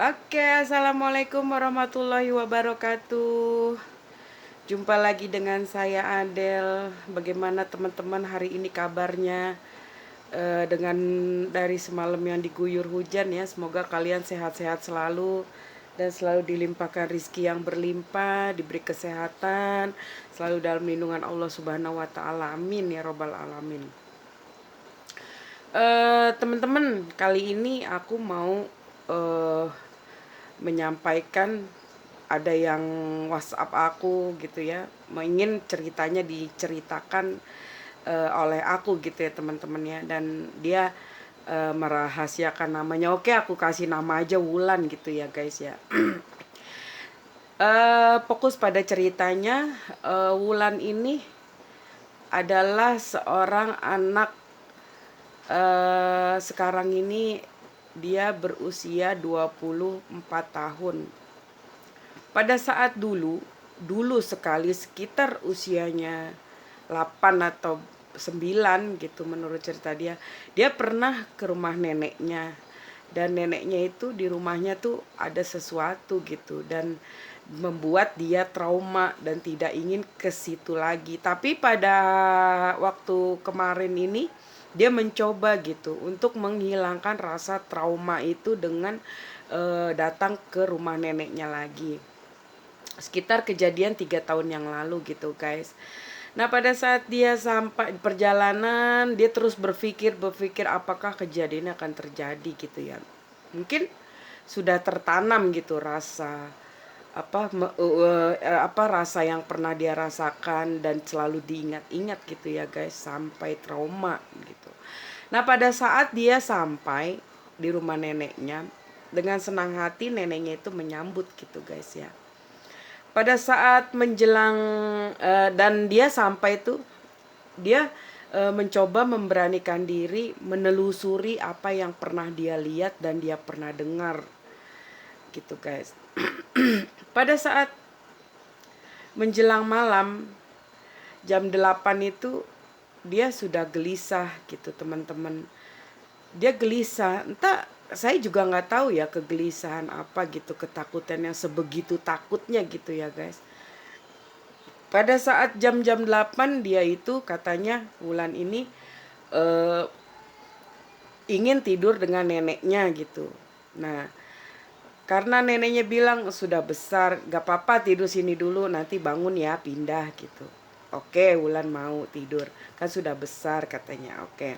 Oke, assalamualaikum warahmatullahi wabarakatuh. Jumpa lagi dengan saya Adel. Bagaimana teman-teman hari ini kabarnya? Dengan dari semalam yang diguyur hujan ya, semoga kalian sehat-sehat selalu dan selalu dilimpahkan rizki yang berlimpah, diberi kesehatan, selalu dalam lindungan Allah Subhanahu wa Ta'ala. Amin ya Robbal 'Alamin. Teman-teman, kali ini aku mau eh, menyampaikan ada yang WhatsApp aku gitu ya, ingin ceritanya diceritakan oleh aku gitu ya teman-teman ya, dan dia merahasiakan namanya. Oke, aku kasih nama aja Wulan gitu ya guys ya. Fokus pada ceritanya. Wulan ini adalah seorang anak, sekarang ini dia berusia 24 tahun. Pada saat dulu sekali sekitar usianya 8 atau 9 gitu menurut cerita dia. Dia pernah ke rumah neneknya. Dan neneknya itu di rumahnya tuh ada sesuatu gitu dan membuat dia trauma dan tidak ingin ke situ lagi. Tapi pada waktu kemarin ini dia mencoba gitu untuk menghilangkan rasa trauma itu dengan datang ke rumah neneknya lagi. Sekitar kejadian 3 tahun yang lalu gitu guys. Nah pada saat dia sampai perjalanan, dia terus berpikir apakah kejadian akan terjadi gitu ya. Mungkin sudah tertanam gitu rasa rasa yang pernah dia rasakan dan selalu diingat-ingat gitu ya guys, sampai trauma gitu. Nah pada saat dia sampai di rumah neneknya, dengan senang hati neneknya itu menyambut gitu guys ya. Pada saat menjelang dan dia sampai tuh, dia mencoba memberanikan diri menelusuri apa yang pernah dia lihat dan dia pernah dengar gitu guys. Pada saat menjelang malam jam 8 itu dia sudah gelisah gitu teman-teman. Dia gelisah, entah, saya juga nggak tahu ya kegelisahan apa gitu, ketakutan yang sebegitu takutnya gitu ya guys. Pada saat jam-jam 8 dia itu katanya Wulan ini uh, ingin tidur dengan neneknya gitu. Nah karena neneknya bilang sudah besar, gak apa-apa tidur sini dulu, nanti bangun ya pindah gitu. Oke, Wulan mau tidur, kan sudah besar katanya. Oke.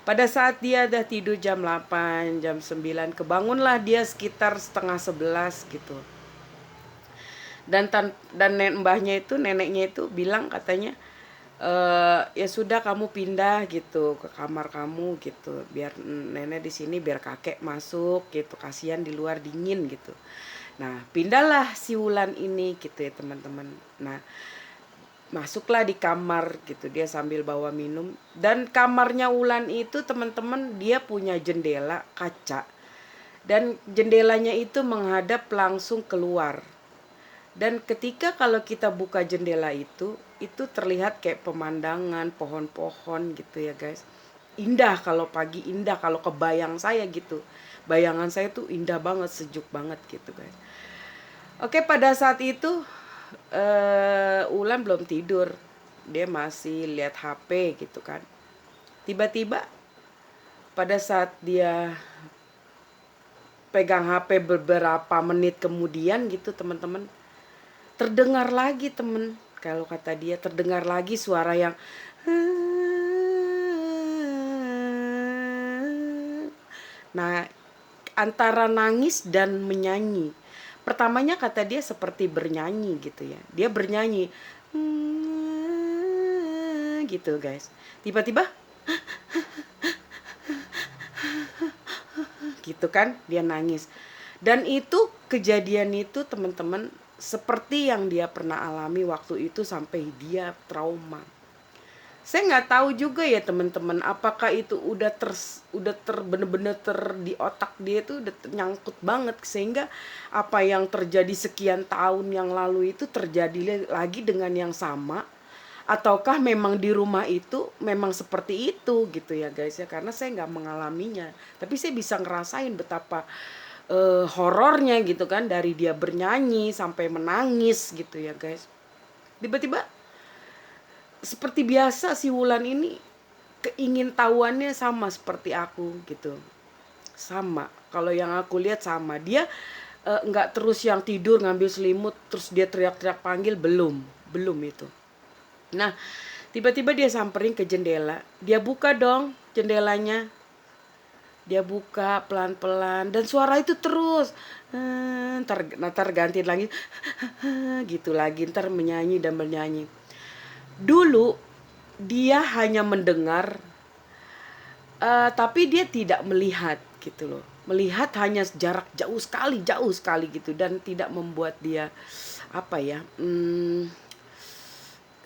Pada saat dia udah tidur jam 8, jam 9, kebangunlah dia sekitar setengah 11 gitu. Dan mbahnya itu, neneknya itu bilang katanya, ya sudah kamu pindah gitu ke kamar kamu gitu, biar nenek di sini, biar kakek masuk gitu, kasihan di luar dingin gitu. Nah pindahlah si Wulan ini gitu ya teman-teman. Nah masuklah di kamar gitu dia sambil bawa minum, dan kamarnya Wulan itu teman-teman dia punya jendela kaca dan jendelanya itu menghadap langsung keluar. Dan ketika kalau kita buka jendela itu terlihat kayak pemandangan pohon-pohon gitu ya guys. Indah kalau pagi, indah kalau kebayang saya gitu. Bayangan saya tuh indah banget, sejuk banget gitu guys. Oke, pada saat itu Ulan belum tidur. Dia masih lihat HP gitu kan. Tiba-tiba pada saat dia pegang HP beberapa menit kemudian gitu teman-teman, terdengar lagi temen, kalau kata dia terdengar lagi suara yang nah antara nangis dan menyanyi. Pertamanya kata dia seperti bernyanyi gitu ya, dia bernyanyi gitu guys. Tiba-tiba gitu kan dia nangis. Dan itu kejadian itu teman-teman seperti yang dia pernah alami waktu itu sampai dia trauma. Saya nggak tahu juga ya teman-teman, apakah itu udah bener-bener di otak dia itu udah nyangkut banget sehingga apa yang terjadi sekian tahun yang lalu itu terjadi lagi dengan yang sama, ataukah memang di rumah itu memang seperti itu gitu ya guys ya, karena saya nggak mengalaminya tapi saya bisa ngerasain betapa horornya gitu kan, dari dia bernyanyi sampai menangis gitu ya guys. Tiba-tiba seperti biasa si Wulan ini keingintahuannya sama seperti aku gitu. Sama, kalau yang aku lihat sama. Dia nggak terus yang tidur ngambil selimut terus dia teriak-teriak panggil, belum itu. Nah, tiba-tiba dia samperin ke jendela, dia buka dong jendelanya, dia buka pelan-pelan dan suara itu terus ntar ganti lagi gitu lagi, ntar menyanyi dan menyanyi. Dulu dia hanya mendengar, tapi dia tidak melihat gitu loh. Melihat hanya jarak jauh sekali gitu, dan tidak membuat dia apa ya,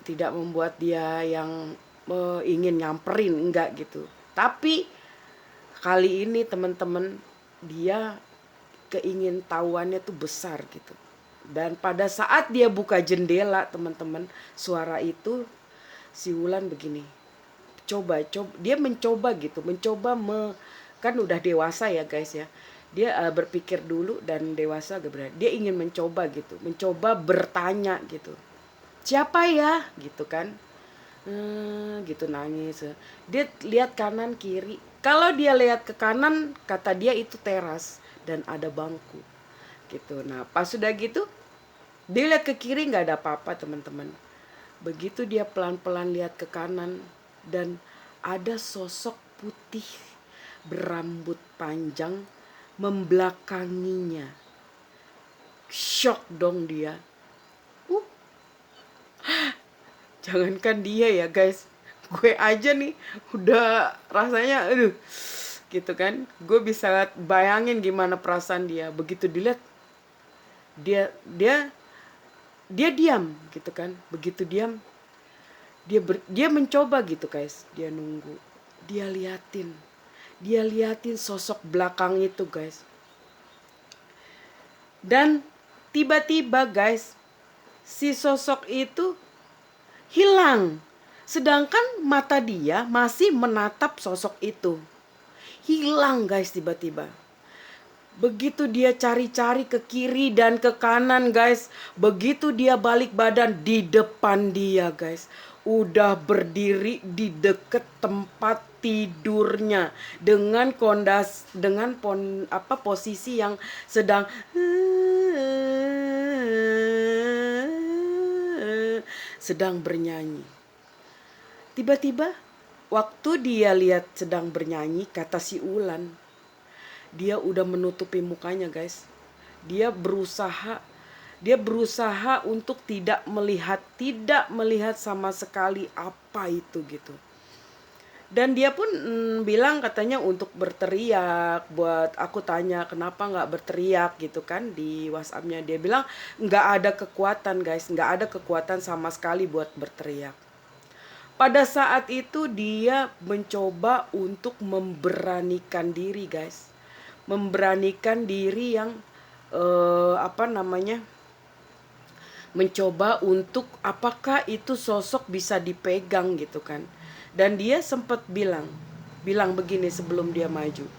tidak membuat dia yang ingin nyamperin, enggak gitu. Tapi kali ini teman-teman, dia keingintahuannya tuh besar gitu. Dan pada saat dia buka jendela teman-teman, suara itu si Wulan begini, coba dia mencoba gitu, kan udah dewasa ya guys ya, dia berpikir dulu dan dewasa gak berani, dia ingin mencoba gitu, mencoba bertanya gitu, siapa ya gitu kan. Gitu nangis. Dia lihat kanan kiri, kalau dia lihat ke kanan kata dia itu teras dan ada bangku gitu. Nah pas sudah gitu dia lihat ke kiri nggak ada apa-apa teman-teman. Begitu dia pelan-pelan lihat ke kanan dan ada sosok putih berambut panjang membelakanginya. Shock dong dia. Jangankan dia ya guys, gue aja nih udah rasanya aduh gitu kan. Gue bisa bayangin gimana perasaan dia begitu dilihat. Dia diam gitu kan. Begitu diam, dia mencoba gitu guys, dia nunggu, dia liatin sosok belakang itu guys. Dan tiba-tiba guys, si sosok itu hilang, sedangkan mata dia masih menatap sosok itu. Hilang guys tiba-tiba. Begitu dia cari-cari ke kiri dan ke kanan guys, begitu dia balik badan, di depan dia guys udah berdiri di deket tempat tidurnya dengan posisi yang sedang bernyanyi. Tiba-tiba waktu dia lihat sedang bernyanyi, kata si Wulan, dia udah menutupi mukanya guys. Dia berusaha untuk tidak melihat sama sekali apa itu gitu. Dan dia pun bilang katanya untuk berteriak. Buat aku tanya kenapa nggak berteriak gitu kan di WhatsAppnya, dia bilang nggak ada kekuatan guys, nggak ada kekuatan sama sekali buat berteriak. Pada saat itu dia mencoba untuk memberanikan diri guys, memberanikan diri yang mencoba untuk apakah itu sosok bisa dipegang gitu kan. Dan dia sempat bilang begini sebelum dia maju,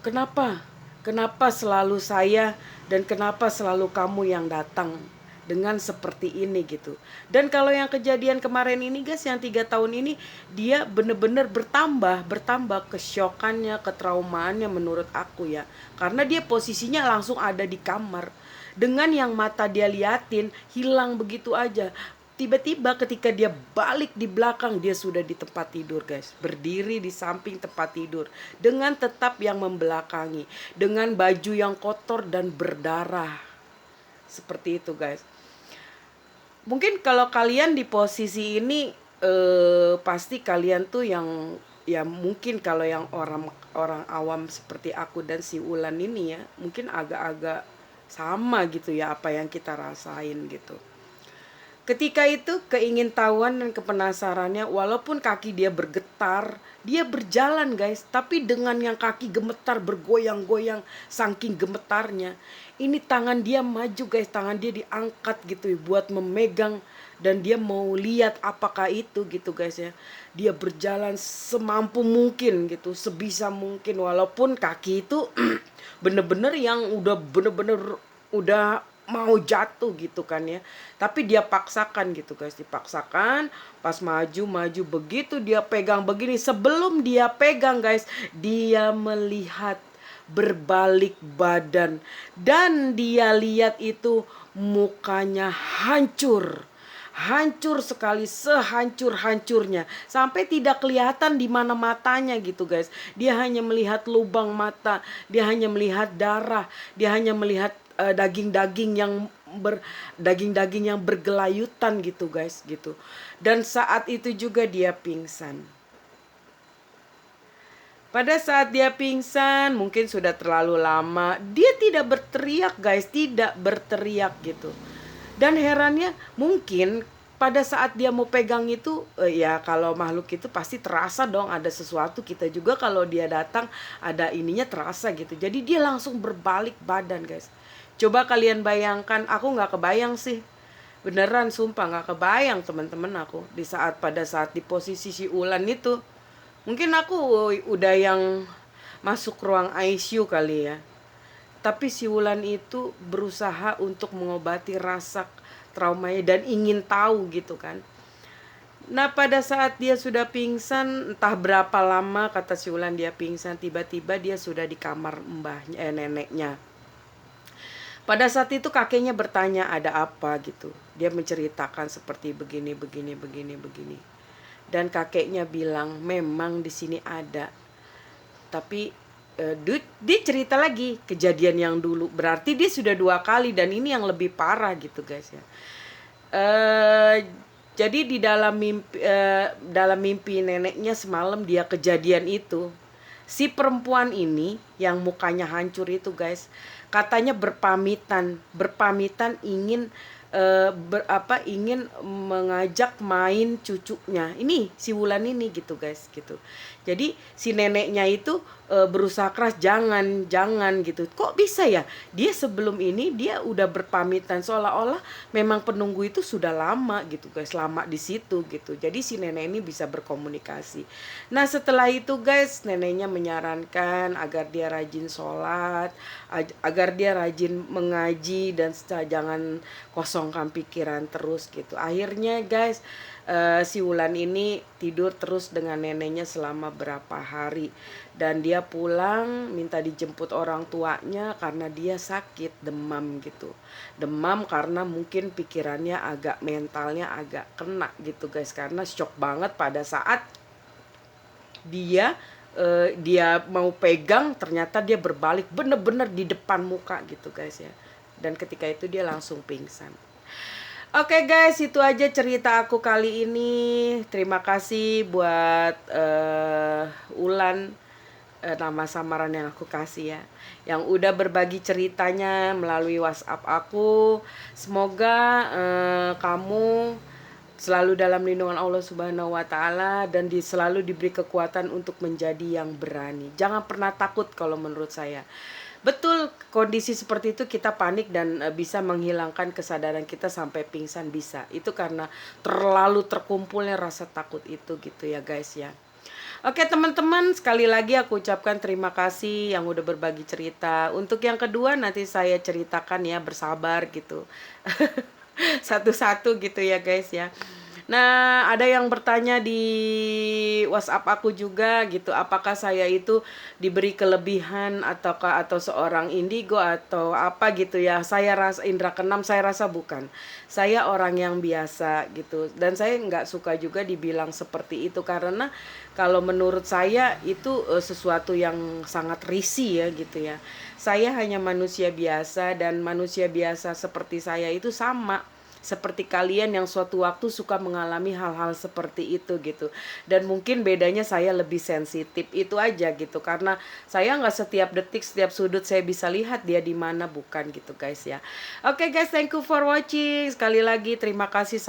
kenapa selalu saya dan kenapa selalu kamu yang datang dengan seperti ini gitu. Dan kalau yang kejadian kemarin ini guys, yang 3 tahun ini, dia bener-bener bertambah kesyokannya, ketraumaannya menurut aku ya. Karena dia posisinya langsung ada di kamar, dengan yang mata dia liatin hilang begitu aja. Tiba-tiba ketika dia balik di belakang, dia sudah di tempat tidur guys, berdiri di samping tempat tidur dengan tetap yang membelakangi, dengan baju yang kotor dan berdarah. Seperti itu guys. Mungkin kalau kalian di posisi ini pasti kalian tuh yang ya, mungkin kalau yang orang awam seperti aku dan si Wulan ini ya, mungkin agak-agak sama gitu ya apa yang kita rasain gitu. Ketika itu keingintahuan dan kepenasarannya, walaupun kaki dia bergetar, dia berjalan guys, tapi dengan yang kaki gemetar bergoyang-goyang saking gemetarnya. Ini tangan dia maju guys, tangan dia diangkat gitu buat memegang, dan dia mau lihat apakah itu gitu guys ya. Dia berjalan semampu mungkin gitu, sebisa mungkin, walaupun kaki itu bener-bener yang udah bener-bener udah mau jatuh gitu kan ya, tapi dia paksakan gitu guys, dipaksakan. Pas maju begitu dia pegang begini, sebelum dia pegang guys, dia melihat berbalik badan, dan dia lihat itu mukanya hancur, hancur sekali, sehancur-hancurnya, sampai tidak kelihatan di mana matanya gitu guys. Dia hanya melihat lubang mata, dia hanya melihat darah, dia hanya melihat daging-daging yang bergelayutan gitu guys gitu. Dan saat itu juga dia pingsan. Pada saat dia pingsan, mungkin sudah terlalu lama, dia tidak berteriak guys, tidak berteriak gitu. Dan herannya mungkin pada saat dia mau pegang itu, ya kalau makhluk itu pasti terasa dong ada sesuatu. Kita juga kalau dia datang ada ininya terasa gitu. Jadi dia langsung berbalik badan guys. Coba kalian bayangkan, aku nggak kebayang sih. Beneran sumpah nggak kebayang teman-teman aku. Pada saat di posisi si Ulan itu. Mungkin aku udah yang masuk ruang ICU kali ya. Tapi si Wulan itu berusaha untuk mengobati rasa traumanya dan ingin tahu gitu kan. Nah pada saat dia sudah pingsan, entah berapa lama kata si Wulan dia pingsan, tiba-tiba dia sudah di kamar neneknya. Pada saat itu kakeknya bertanya ada apa gitu. Dia menceritakan seperti begini. Dan kakeknya bilang memang di sini ada. Tapi dia cerita lagi kejadian yang dulu. Berarti dia sudah 2 kali dan ini yang lebih parah gitu guys ya. Jadi di dalam mimpi neneknya semalam dia kejadian itu. Si perempuan ini yang mukanya hancur itu guys, katanya berpamitan ingin ingin mengajak main cucunya ini si Wulan ini gitu guys gitu. Jadi si neneknya itu berusaha keras jangan gitu. Kok bisa ya dia sebelum ini dia udah berpamitan, seolah-olah memang penunggu itu sudah lama gitu guys, lama di situ gitu. Jadi si nenek ini bisa berkomunikasi. Nah setelah itu guys, neneknya menyarankan agar dia rajin sholat, agar dia rajin mengaji, dan jangan kosongkan pikiran terus gitu. Akhirnya guys, si Wulan ini tidur terus dengan neneknya selama berapa hari. Dan dia pulang minta dijemput orang tuanya karena dia sakit demam gitu. Demam karena mungkin pikirannya mentalnya agak kena gitu guys. Karena shock banget pada saat dia mau pegang, ternyata dia berbalik bener-bener di depan muka gitu guys ya. Dan ketika itu dia langsung pingsan. Oke guys, itu aja cerita aku kali ini. Terima kasih buat Ulan, nama samaran yang aku kasih ya, yang udah berbagi ceritanya melalui WhatsApp aku. Semoga kamu selalu dalam lindungan Allah Subhanahu wa Ta'ala, dan selalu diberi kekuatan untuk menjadi yang berani. Jangan pernah takut kalau menurut saya. Betul, kondisi seperti itu kita panik dan bisa menghilangkan kesadaran kita sampai pingsan bisa. Itu karena terlalu terkumpulnya rasa takut itu gitu ya guys ya. Oke teman-teman, sekali lagi aku ucapkan terima kasih yang udah berbagi cerita. Untuk yang kedua nanti saya ceritakan ya, bersabar gitu. Satu-satu gitu ya guys ya. Nah ada yang bertanya di WhatsApp aku juga gitu, apakah saya itu diberi kelebihan atau seorang indigo atau apa gitu ya. Saya rasa indra keenam, saya rasa bukan. Saya orang yang biasa gitu, dan saya nggak suka juga dibilang seperti itu, karena kalau menurut saya itu sesuatu yang sangat risih ya gitu ya. Saya hanya manusia biasa, dan manusia biasa seperti saya itu sama seperti kalian yang suatu waktu suka mengalami hal-hal seperti itu gitu. Dan mungkin bedanya saya lebih sensitif itu aja gitu, karena saya nggak setiap detik, setiap sudut saya bisa lihat dia di mana, bukan gitu guys ya. Oke guys, thank you for watching. Sekali lagi terima kasih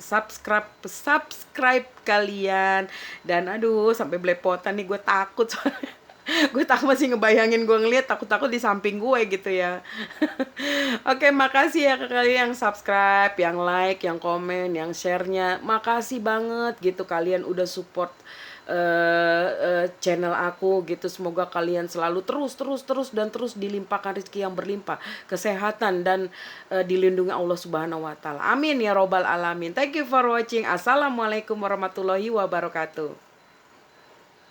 subscribe kalian. Dan aduh sampai belepotan nih, gue takut soalnya. Gue takut masih ngebayangin gue ngeliat, takut-takut di samping gue gitu ya. Oke, makasih ya ke kalian yang subscribe, yang like, yang komen, yang share-nya. Makasih banget gitu kalian udah support channel aku gitu. Semoga kalian selalu terus dilimpahkan rezeki yang berlimpah, kesehatan, dan dilindungi Allah Subhanahu wa taala. Amin ya robbal alamin. Thank you for watching. Assalamualaikum warahmatullahi wabarakatuh.